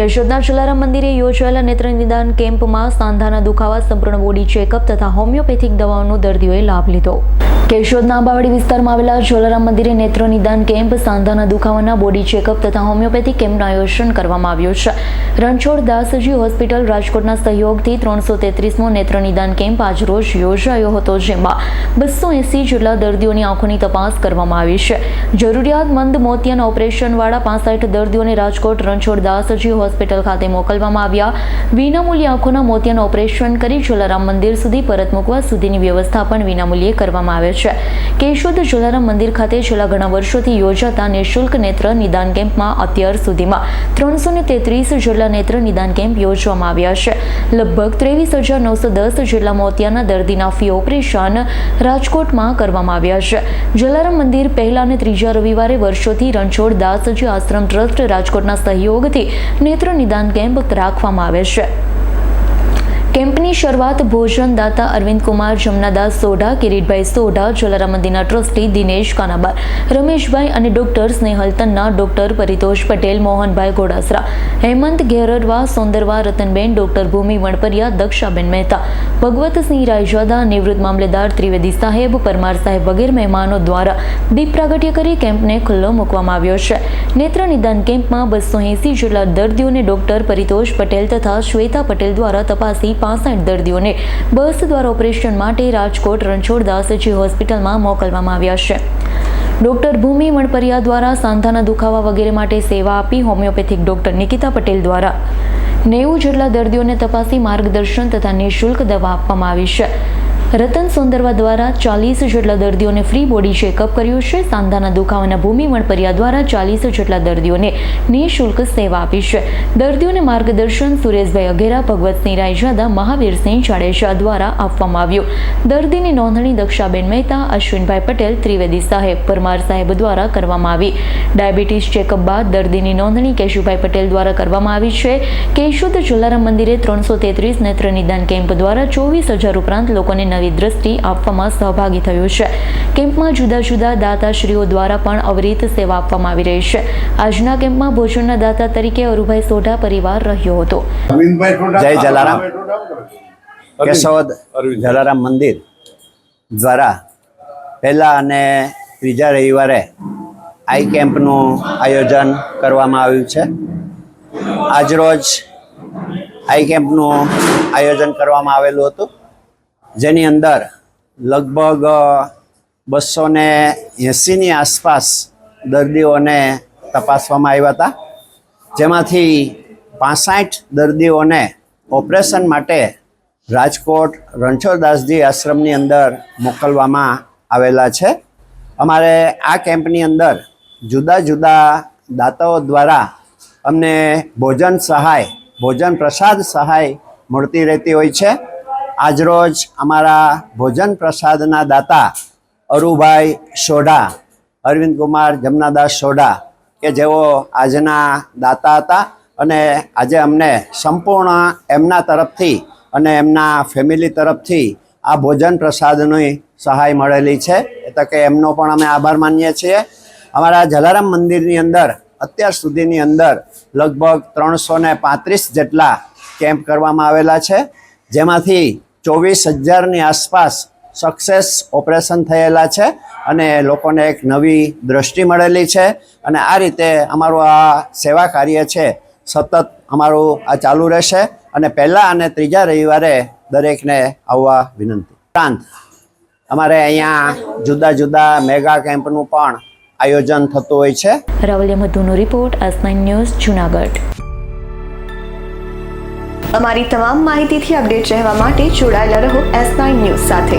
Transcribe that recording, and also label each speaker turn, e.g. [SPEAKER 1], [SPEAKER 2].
[SPEAKER 1] કેશોદના જલારામ મંદિરે યોજાયેલા નેત્ર નિદાન કેમ્પમાં સાંધાના દુખાવા, સંપૂર્ણ બોડી ચેકઅપ તથા હોમિયોપેથિક દવાઓનો દર્દીઓએ લાભ લીધો। કેશોદના આંબાવાડી વિસ્તારમાં આવેલા જલારામ મંદિરે નેત્ર નિદાન કેમ્પ, સાંધાના દુખાવાના બોડી ચેકઅપ તથા હોમિયોપેથિક કેમ્પનું આયોજન કરવામાં આવ્યું છે। રણછોડ દાસજી હોસ્પિટલ રાજકોટના સહયોગથી 333મો નેત્ર નિદાન કેમ્પ આજરોજ યોજાયો હતો, જેમાં 280 જેટલા દર્દીઓની આંખોની તપાસ કરવામાં આવી છે। જરૂરિયાતમંદ મોતિયાના ઓપરેશનવાળા 65 દર્દીઓને રાજકોટ રણછોડ દાસજી હોસ્પિટલ ખાતે મોકલવામાં આવ્યા। વિનામૂલ્યે આંખોના મોતિયાનું ઓપરેશન કરી જલારામ મંદિર સુધી પરત મૂકવા સુધીની વ્યવસ્થા પણ વિનામૂલ્યે કરવામાં આવે છે। કેશોદ જલારામ મંદિર ખાતે છેલ્લા ઘણા વર્ષોથી યોજાતા નિઃશુલ્ક નેત્ર નિદાન કેમ્પમાં અત્યાર સુધીમાં 333 જેટલા નેત્ર નિદાન કેમ્પ યોજવામાં આવ્યા છે। લગભગ 23,910 જેટલા મોતિયાના દર્દીના ફી ઓપરેશન રાજકોટમાં કરવામાં આવ્યા છે। જલારામ મંદિર પહેલા અને ત્રીજા રવિવારે વર્ષોથી રણછોડ દાસજી આશ્રમ ટ્રસ્ટ રાજકોટના સહયોગથી નેત્ર નિદાન કેમ્પ રાખવામાં આવે છે। કેમ્પની શરૂઆત ભોજન દાતા અરવિંદ કુમાર જમનાદાસ સોઢા, કિરીટભાઈ સોઢા, જલારામ મંદિરના ટ્રસ્ટી દિનેશ કાનાબાર, રમેશભાઈ અને doctor Snehal Tanna, doctor Paritosh Patel, Mohanbhai Ghodasara, Hemant Gherarva, Sondarva, Ratanben, doctor Bhumi Vanpariya, Dakshaben Mehta, Bhagwatsinh Raijada, નિવૃત્ત મામલેદાર ત્રિવેદી સાહેબ, પરમાર સાહેબ વગેરે મહેમાનો દ્વારા દીપ પ્રાગટ્ય કરી કેમ્પને ખુલ્લો મૂકવામાં આવ્યો છે। નેત્ર નિદાન કેમ્પમાં 280 જેટલા દર્દીઓને ડોક્ટર પરિતોષ પટેલ તથા શ્વેતા પટેલ દ્વારા તપાસી 65 દર્દીઓને બસ દ્વારા ઓપરેશન માટે રાજકોટ રણછોડ દાસજી હોસ્પિટલમાં મોકલવામાં આવ્યા છે। ડોક્ટર ભૂમિ વણપરિયા દ્વારા સાંધાના દુખાવા વગેરે માટે સેવા આપી હોમિયોપેથિક ડોક્ટર નિકિતા પટેલ દ્વારા 90 જેટલા દર્દીઓને તપાસી માર્ગદર્શન તથા નિઃશુલ્ક દવા આપવામાં આવી છે। રતન સોંદરવા દ્વારા 40 જેટલા દર્દીઓને ફ્રી બોડી ચેકઅપ કર્યું છે। સાંધાના દુખાવાના ભૂમિ વણપરિયા દ્વારા 40 જેટલા દર્દીઓને નિઃશુલ્ક સેવા આપી છે। દર્દીઓને માર્ગદર્શન સુરેશભાઈ અઘેરા, ભગવતસિંહ રાયજાદા, મહાવીરસિંહ જાડેજા દ્વારા આપવામાં આવ્યું। દર્દીની નોંધણી દક્ષાબેન મહેતા, અશ્વિનભાઈ પટેલ, ત્રિવેદી સાહેબ, પરમાર સાહેબ દ્વારા કરવામાં આવી। ડાયાબિટીસ ચેકઅપ બાદ દર્દીની નોંધણી કેશુભાઈ પટેલ દ્વારા કરવામાં આવી છે। કેશોદ જલારામ મંદિરે 333 નેત્ર નિદાન કેમ્પ દ્વારા 24,000 ઉપરાંત લોકોને નવી દ્રષ્ટિ આપવામાં સહભાગી થયું છે। કેમ્પમાં જુદા જુદા દાતાશ્રીઓ દ્વારા પણ અવિરત સેવા આપવામાં આવી રહી છે। આજના કેમ્પમાં ભોજનના દાતા તરીકે અરુભાઈ સોઢા પરિવાર રહ્યો હતો।
[SPEAKER 2] જય જલારામ। કેશોદ જલારામ મંદિર દ્વારા પહેલા અને ત્રીજા રવિવારે આઈ કેમ્પનું આયોજન કરવામાં આવ્યું છે। આજરોજ આઈ કેમ્પનું આયોજન કરવામાં આવેલું હતું, જેની અંદર લગભગ 280ની આસપાસ દર્દીઓને તપાસવામાં આવ્યા હતા, જેમાંથી 65 દર્દીઓને ઓપરેશન માટે રાજકોટ રણછોડદાસજી આશ્રમની અંદર મોકલવામાં આવેલા છે। અમારે આ કેમ્પની અંદર જુદા જુદા દાતાઓ દ્વારા અમને ભોજન સહાય, ભોજન પ્રસાદ સહાય મળતી રહેતી હોય છે। આજરોજ અમારા ભોજન પ્રસાદના દાતા અરુભાઈ સોઢા, અરવિંદ કુમાર જમનાદાસ સોઢા, કે જેઓ આજના દાતા હતા અને આજે અમને સંપૂર્ણ એમના તરફથી અને એમના ફેમિલી તરફથી આ ભોજન પ્રસાદની સહાય મળેલી છે, એટલે કે એમનો પણ અમે આભાર માનીએ છીએ। અમારા જલારામ મંદિરની અંદર અત્યાર સુધીની અંદર લગભગ 335 જેટલા કેમ્પ કરવામાં આવેલા છે, જેમાંથી 24,000ની આસપાસ સક્સેસ ઓપરેશન થયેલા છે અને લોકોને એક નવી દ્રષ્ટિ મળેલી છે। અને આ રીતે અમારું આ સેવા કાર્ય છે સતત અમારું આ ચાલુ રહેશે અને પહેલા અને ત્રીજા રવિવારે દરેકને આવવા વિનંતી। ઉપરાંત અમારે અહીંયા જુદા જુદા મેગા કેમ્પનું પણ આયોજન થતું હોય છે।
[SPEAKER 1] રાવલિયા મધુનો રિપોર્ટ, S9 ન્યૂઝ, જૂનાગઢ। અમારી તમામ માહિતીથી અપડેટ રહેવા માટે જોડાયેલા રહો S9 ન્યૂઝ સાથે।